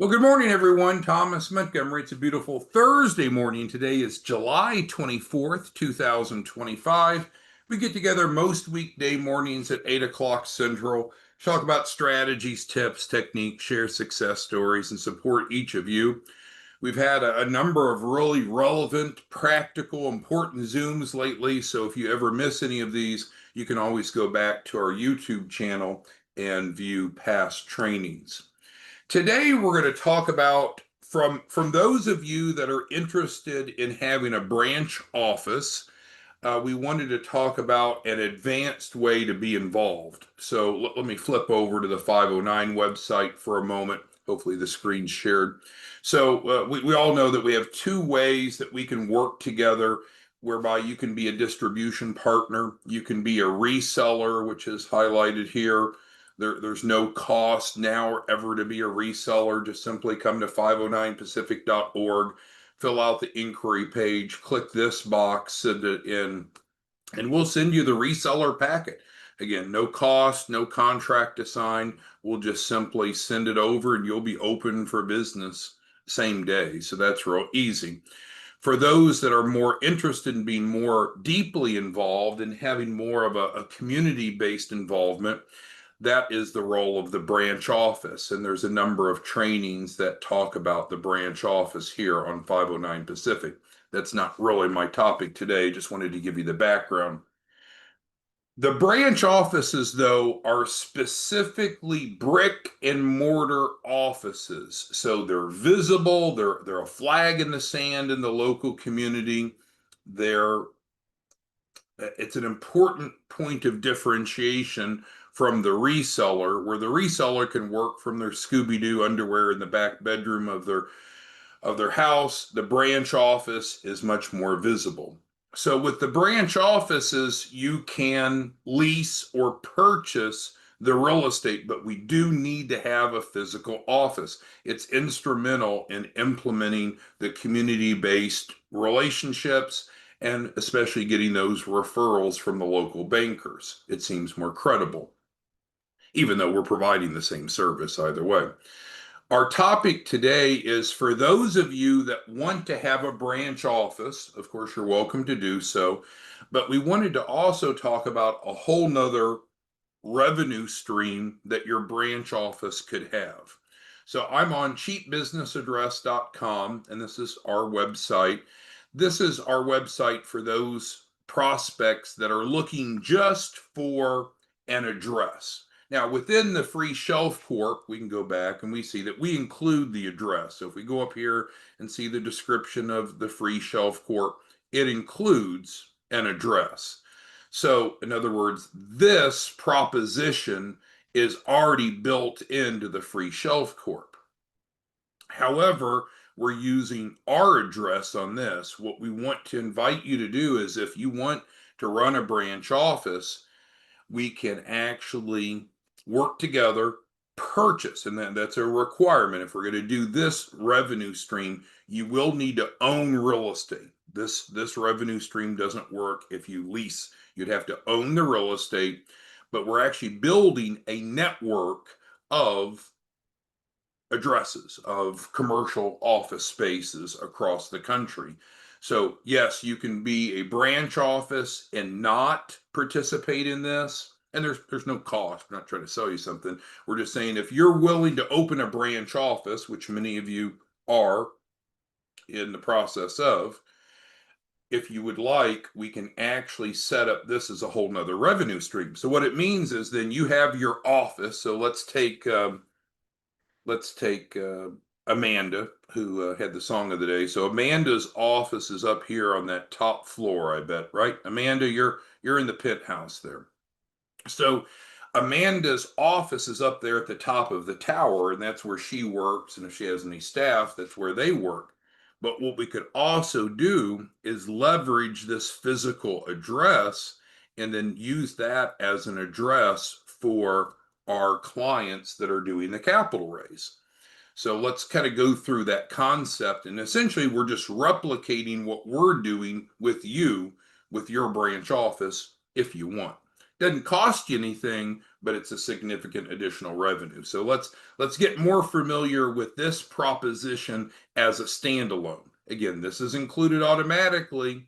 Well, good morning, everyone. Thomas Montgomery. It's a beautiful Thursday morning. Today is July 24th, 2025. We get together most weekday mornings at 8 o'clock Central, talk about strategies, tips, techniques, share success stories, and support each of you. We've had a number of really relevant, practical, important Zooms lately. So if you ever miss any of these, you can always go back to our YouTube channel and view past trainings. Today, we're going to talk about from those of you that are interested in having a branch office. We wanted to talk about an advanced way to be involved. So let me flip over to the 509 website for a moment. Hopefully, the screen's shared. So we all know that we have two ways that we can work together, whereby you can be a distribution partner, you can be a reseller, which is highlighted here. There's no cost now or ever to be a reseller. Just simply come to 509pacific.org, fill out the inquiry page, click this box, send it in, and we'll send you the reseller packet. Again, no cost, no contract to sign. We'll just simply send it over and you'll be open for business same day. So that's real easy. For those that are more interested in being more deeply involved and having more of a community-based involvement, that is the role of the branch office. And there's a number of trainings that talk about the branch office here on 509 Pacific. That's not really my topic today. Just wanted to give you the background. The branch offices, though, are specifically brick and mortar offices. So they're visible, they're a flag in the sand in the local community. They're it's an important point of differentiation from the reseller, where the reseller can work from their Scooby-Doo underwear in the back bedroom of their house. The branch office is much more visible. So with the branch offices, you can lease or purchase the real estate, but we do need to have a physical office. It's instrumental in implementing the community-based relationships and especially getting those referrals from the local bankers. It seems more credible, even though we're providing the same service either way. Our topic today is for those of you that want to have a branch office. Of course, you're welcome to do so, but we wanted to also talk about a whole nother revenue stream that your branch office could have. So I'm on cheapbusinessaddress.com, and this is our website. This is our website for those prospects that are looking just for an address. Now, within the Free Shelf Corp, we can go back and we see that we include the address. So if we go up here and see the description of the Free Shelf Corp, it includes an address. So, in other words, this proposition is already built into the Free Shelf Corp. However, we're using our address on this. What we want to invite you to do is if you want to run a branch office, we can actually work together, purchase, and that's a requirement. If we're going to do this revenue stream, you will need to own real estate. This revenue stream doesn't work if you lease. You'd have to own the real estate, but we're actually building a network of addresses of commercial office spaces across the country. So, yes, you can be a branch office and not participate in this. And there's no cost. I'm not trying to sell you something. We're just saying if you're willing to open a branch office, which many of you are in the process of, if you would like, we can actually set up this as a whole nother revenue stream. So what it means is then you have your office. So let's take Amanda, who had the song of the day. So Amanda's office is up here on that top floor, I bet, right? Amanda, you're in the penthouse there. So Amanda's office is up there at the top of the tower, and that's where she works. And if she has any staff, that's where they work. But what we could also do is leverage this physical address and then use that as an address for our clients that are doing the capital raise. So let's kind of go through that concept. And essentially, we're just replicating what we're doing with you, with your branch office, if you want. Doesn't cost you anything, but it's a significant additional revenue. So let's get more familiar with this proposition as a standalone. Again, this is included automatically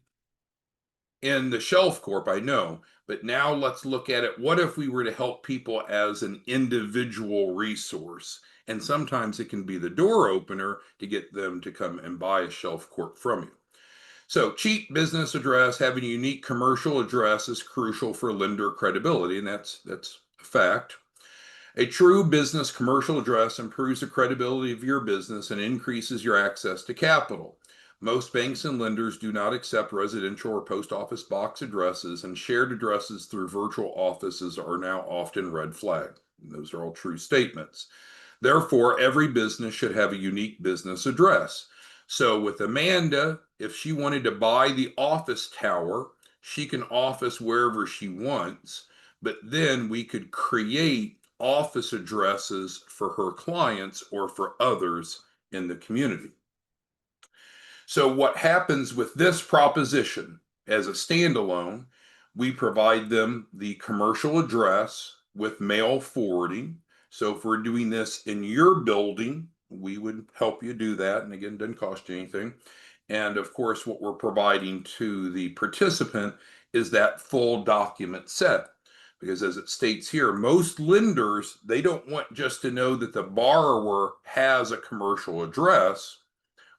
in the Shelf Corp, I know, but now let's look at it. What if we were to help people as an individual resource? And sometimes it can be the door opener to get them to come and buy a Shelf Corp from you. So, cheap business address, having a unique commercial address is crucial for lender credibility, and that's a fact. A true business commercial address improves the credibility of your business and increases your access to capital. Most banks and lenders do not accept residential or post office box addresses, and shared addresses through virtual offices are now often red flagged. Those are all true statements. Therefore, every business should have a unique business address. So, with Amanda, if she wanted to buy the office tower, she can office wherever she wants, but then we could create office addresses for her clients or for others in the community. So, what happens with this proposition as a standalone, we provide them the commercial address with mail forwarding. So, if we're doing this in your building, we would help you do that. And again, it doesn't cost you anything. And of course, what we're providing to the participant is that full document set. Because as it states here, most lenders, they don't want just to know that the borrower has a commercial address.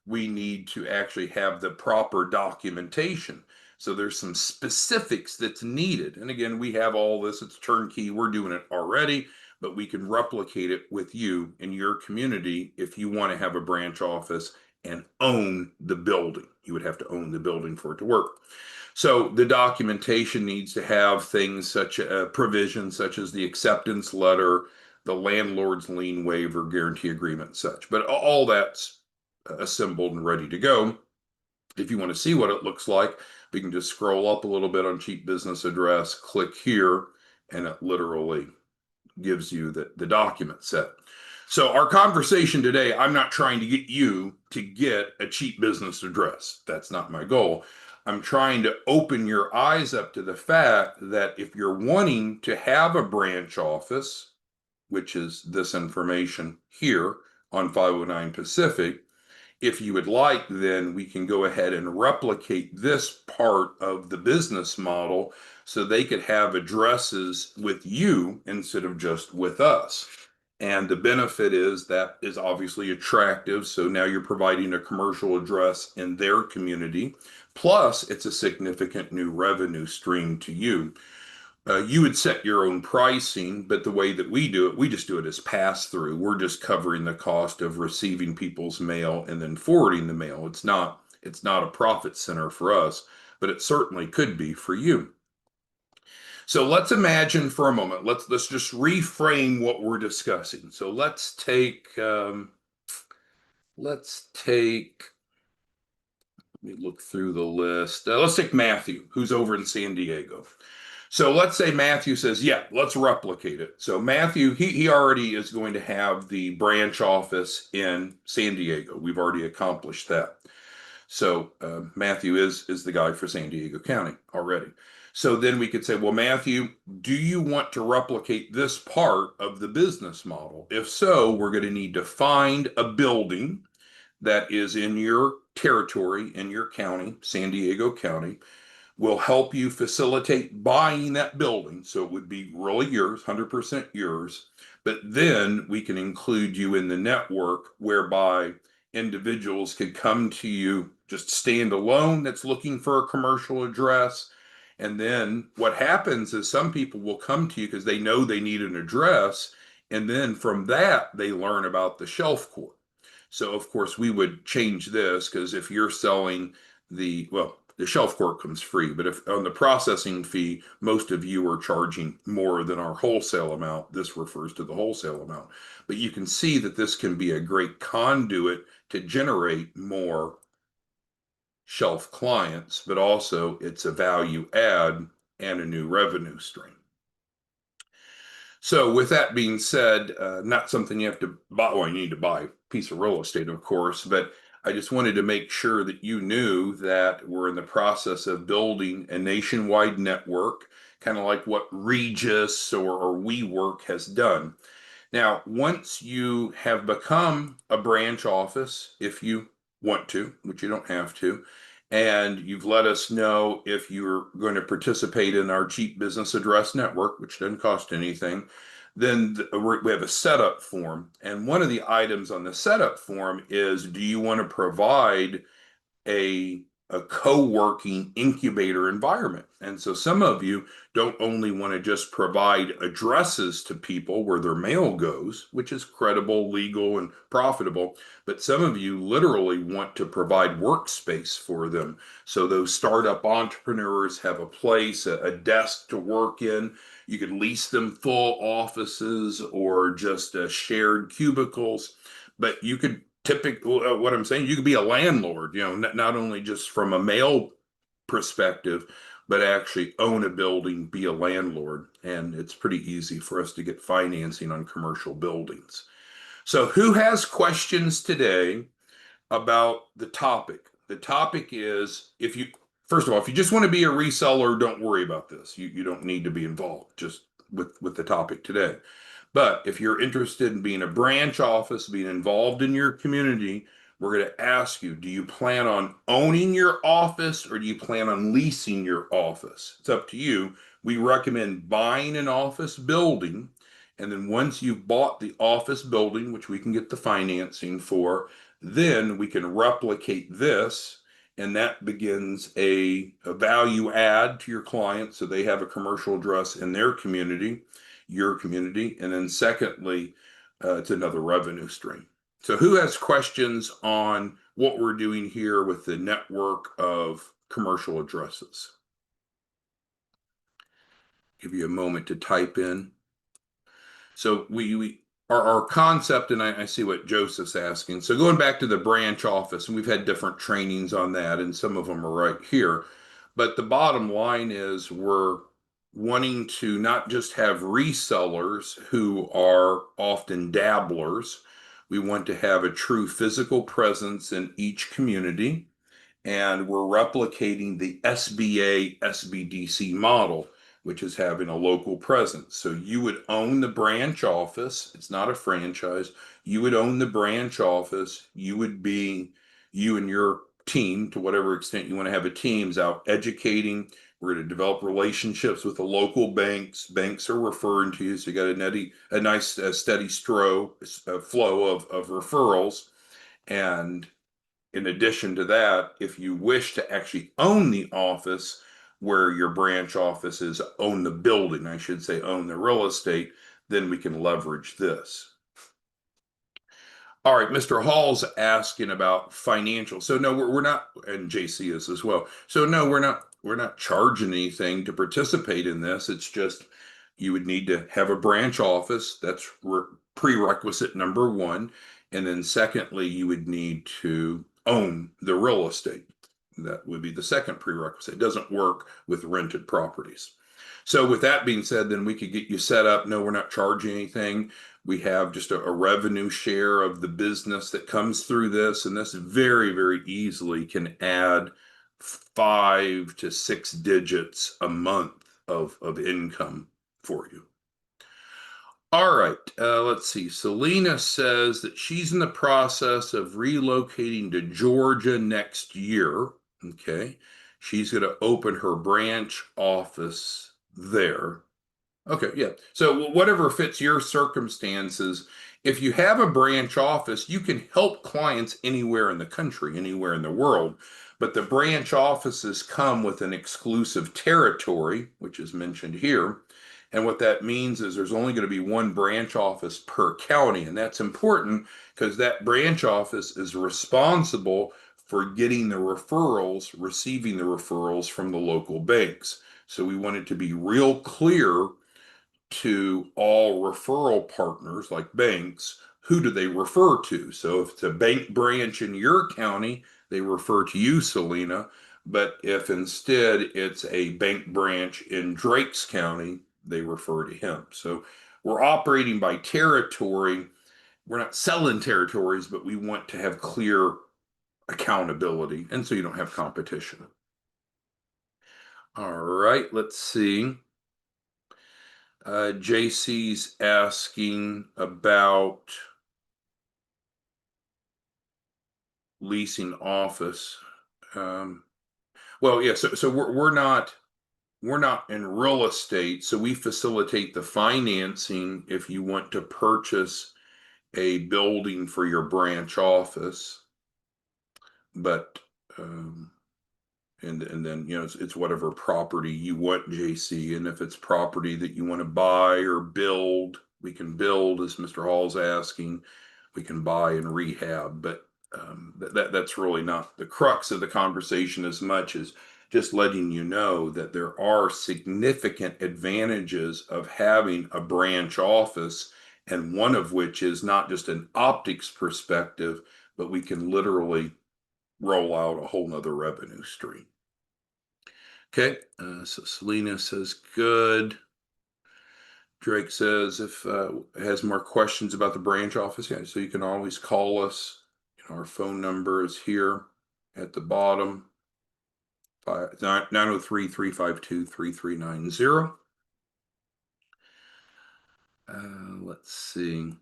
We need to actually have the proper documentation. So there's some specifics that's needed. And again, we have all this, it's turnkey, we're doing it already, but we can replicate it with you in your community if you want to have a branch office and own the building. You would have to own the building for it to work. So the documentation needs to have things such a provisions such as the acceptance letter, the landlord's lien waiver, guarantee agreement, such. But all that's assembled and ready to go. If you want to see what it looks like, we can just scroll up a little bit on cheap business address, click here, and it literally gives you the document set. So our conversation today, I'm not trying to get you to get a cheap business address. That's not my goal. I'm trying to open your eyes up to the fact that if you're wanting to have a branch office, which is this information here on 509 Pacific, if you would like, then we can go ahead and replicate this part of the business model so they could have addresses with you instead of just with us. And the benefit is that is obviously attractive. So now you're providing a commercial address in their community. Plus, it's a significant new revenue stream to you. You would set your own pricing, but the way that we do it, we just do it as pass through. We're just covering the cost of receiving people's mail and then forwarding the mail. It's not a profit center for us, but it certainly could be for you. So let's imagine for a moment. Let's just reframe what we're discussing. So let's take let me look through the list. Let's take Matthew, who's over in San Diego. So let's say Matthew says, yeah, let's replicate it. So Matthew, he already is going to have the branch office in San Diego. We've already accomplished that. So Matthew is the guy for San Diego County already. So then we could say, well, Matthew, do you want to replicate this part of the business model? If so, we're going to need to find a building that is in your territory, in your county, San Diego County. Will help you facilitate buying that building. So it would be really yours, 100% yours. But then we can include you in the network whereby individuals could come to you just stand alone that's looking for a commercial address. And then what happens is some people will come to you because they know they need an address. And then from that, they learn about the Shelf Corp. So of course we would change this because if you're selling the Shelf Corp comes free, but if on the processing fee, most of you are charging more than our wholesale amount, this refers to the wholesale amount. But you can see that this can be a great conduit to generate more Shelf clients, but also it's a value add and a new revenue stream. So with that being said, not something you have to buy, well, you need to buy a piece of real estate, of course, but I just wanted to make sure that you knew that we're in the process of building a nationwide network kind of like what Regis or WeWork has done. Now, once you have become a branch office, if you want to, which you don't have to, and you've let us know if you're going to participate in our cheap business address network, which doesn't cost anything, then we have a setup form. And one of the items on the setup form is, do you want to provide a co-working incubator environment? And so some of you don't only want to just provide addresses to people where their mail goes, which is credible, legal, and profitable, but some of you literally want to provide workspace for them. So those startup entrepreneurs have a place, a desk to work in. You could lease them full offices or just shared cubicles, but you could typical what I'm saying, you could be a landlord, not only just from a mail perspective, but actually own a building, be a landlord. And it's pretty easy for us to get financing on commercial buildings. So, who has questions today about the topic? The topic is, if you, first of all, if you just want to be a reseller, don't worry about this. You don't need to be involved just with the topic today. But if you're interested in being a branch office, being involved in your community, we're going to ask you, do you plan on owning your office or do you plan on leasing your office? It's up to you. We recommend buying an office building. And then once you've bought the office building, which we can get the financing for, then we can replicate this. And that begins a value add to your client so they have a commercial address in their community, your community. And then secondly, it's another revenue stream. So who has questions on what we're doing here with the network of commercial addresses? Give you a moment to type in. So our concept, and I see what Joseph's asking. So going back to the branch office, and we've had different trainings on that, and some of them are right here. But the bottom line is we're wanting to not just have resellers who are often dabblers. We want to have a true physical presence in each community, and we're replicating the SBA SBDC model, which is having a local presence. So you would own the branch office. It's not a franchise. You would own the branch office. You and your team, to whatever extent you want to have a teams out educating. We're going to develop relationships with the local banks. Banks are referring to you, so you got a nice steady flow of referrals. And in addition to that, if you wish to actually own the office where your branch office is, own the building, I should say, own the real estate, then we can leverage this. All right, Mr. Hall's asking about financial. So no, we're not, and JC is as well. So no, we're not charging anything to participate in this. It's just you would need to have a branch office. That's prerequisite number one. And then secondly, you would need to own the real estate. That would be the second prerequisite. It doesn't work with rented properties. So with that being said, then we could get you set up. No, we're not charging anything. We have just a revenue share of the business that comes through this, and this very, very easily can add 5 to 6 digits a month of income for you. All right, let's see. Selena says that she's in the process of relocating to Georgia next year. Okay. She's going to open her branch office there. Okay, yeah. So whatever fits your circumstances, if you have a branch office, you can help clients anywhere in the country, anywhere in the world. But the branch offices come with an exclusive territory, which is mentioned here. And what that means is there's only going to be one branch office per county. And that's important because that branch office is responsible for getting the referrals, receiving the referrals from the local banks. So we want it to be real clear to all referral partners like banks, who do they refer to? So if it's a bank branch in your county, they refer to you, Selena. But if instead it's a bank branch in Drake's County, they refer to him. So we're operating by territory. We're not selling territories, but we want to have clear accountability. And so you don't have competition. All right, let's see. JC's asking about leasing office. Well, yeah, so we're not in real estate, so we facilitate the financing if you want to purchase a building for your branch office. But and then it's whatever property you want, JC, and if it's property that you want to buy or build, we can build, as Mr. Hall's asking, we can buy and rehab. But that's really not the crux of the conversation as much as just letting you know that there are significant advantages of having a branch office, and one of which is not just an optics perspective, but we can literally roll out a whole nother revenue stream. Okay, so Selena says good. Drake says if has more questions about the branch office, yeah, so you can always call us. Our phone number is here at the bottom, 903-352-3390. Let's see.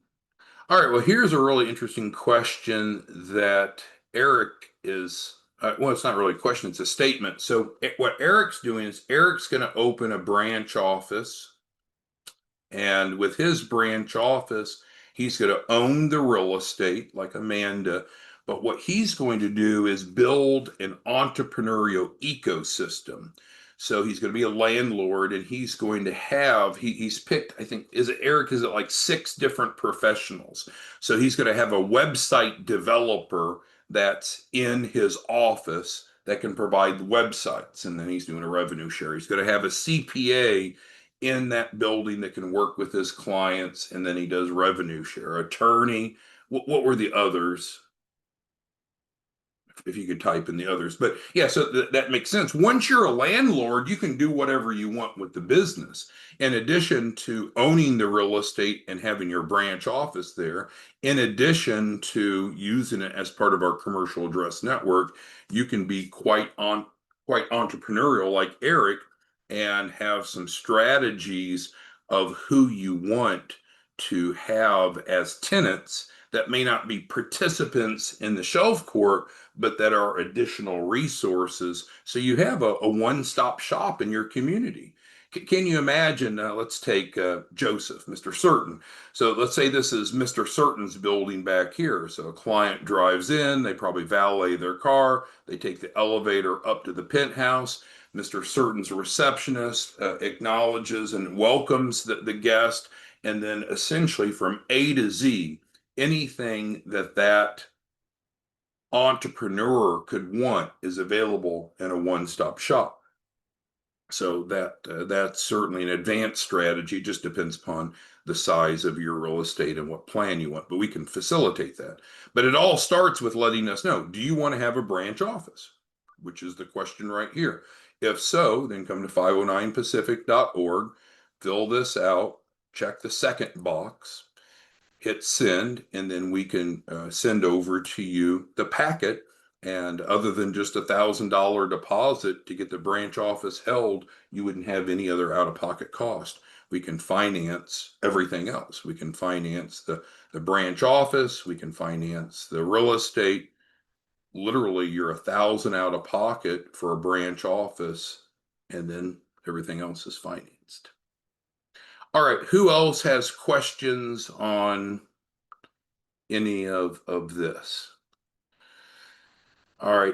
All right, well, here's a really interesting question that Eric is, well, it's not really a question, it's a statement. So what Eric's doing is Eric's going to open a branch office. And with his branch office, he's going to own the real estate like Amanda. But what he's going to do is build an entrepreneurial ecosystem. So he's going to be a landlord, and he's going to have, he's picked, I think, is it like 6 different professionals. So he's going to have a website developer that's in his office that can provide the websites. And then he's doing a revenue share. He's going to have a CPA in that building that can work with his clients, and then he does revenue share. Attorney, what were the others? If you could type in the others. But yeah, so that makes sense. Once you're a landlord, you can do whatever you want with the business. In addition to owning the real estate and having your branch office there, in addition to using it as part of our commercial address network, you can be quite entrepreneurial like Eric and have some strategies of who you want to have as tenants that may not be participants in the shelf court, but that are additional resources. So you have a one-stop shop in your community. Can you imagine? Let's take Joseph, Mr. Certain. So let's say this is Mr. Certain's building back here. So a client drives in, they probably valet their car, they take the elevator up to the penthouse. Mr. Certain's receptionist acknowledges and welcomes the guest, and then essentially from A to Z, anything that entrepreneur could want is available in a one-stop shop. So that's certainly an advanced strategy. It just depends upon the size of your real estate and what plan you want, but we can facilitate that. But it all starts with letting us know, do you want to have a branch office? Which is the question right here. If so, then come to 509pacific.org, fill this out, check the second box, hit send, and then we can send over to you the packet. And other than just $1,000 deposit to get the branch office held, you wouldn't have any other out-of-pocket cost. We can finance everything else. We can finance the branch office. We can finance the real estate. Literally, you're $1,000 out of pocket for a branch office, and then everything else is financed. All right, who else has questions on any of this? All right,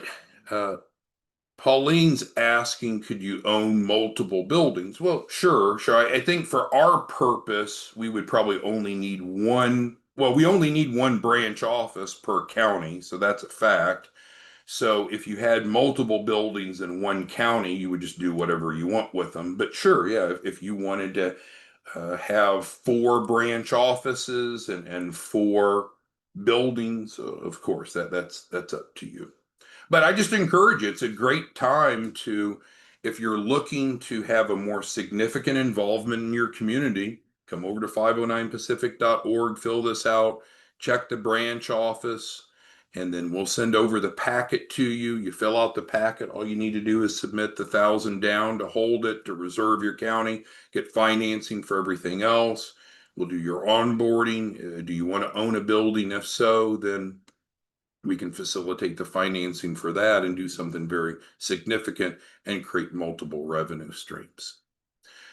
Pauline's asking, could you own multiple buildings? Well, sure. I think for our purpose, we would probably only need one. Well, we only need one branch office per county, so that's a fact. So if you had multiple buildings in one county, you would just do whatever you want with them. But sure, yeah, if you wanted to have 4 branch offices and 4 buildings, of course, that's up to you. But I just encourage you, it's a great time to, if you're looking to have a more significant involvement in your community, come over to 509pacific.org, fill this out, check the branch office, and then we'll send over the packet to you. You fill out the packet. All you need to do is submit the 1,000 down to hold it, to reserve your county, get financing for everything else. We'll do your onboarding. Do you want to own a building? If so, then we can facilitate the financing for that and do something very significant and create multiple revenue streams.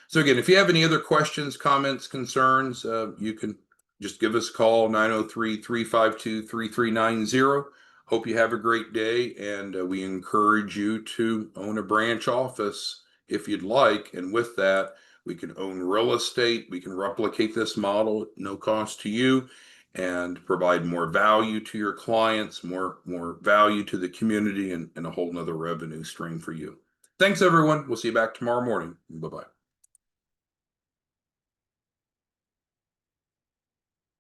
So again, if you have any other questions, comments, concerns, you can just give us a call, 903-352-3390. Hope you have a great day, and we encourage you to own a branch office if you'd like. And with that, we can own real estate. We can replicate this model at no cost to you and provide more value to your clients, more value to the community, and a whole nother revenue stream for you. Thanks, everyone. We'll see you back tomorrow morning. Bye-bye.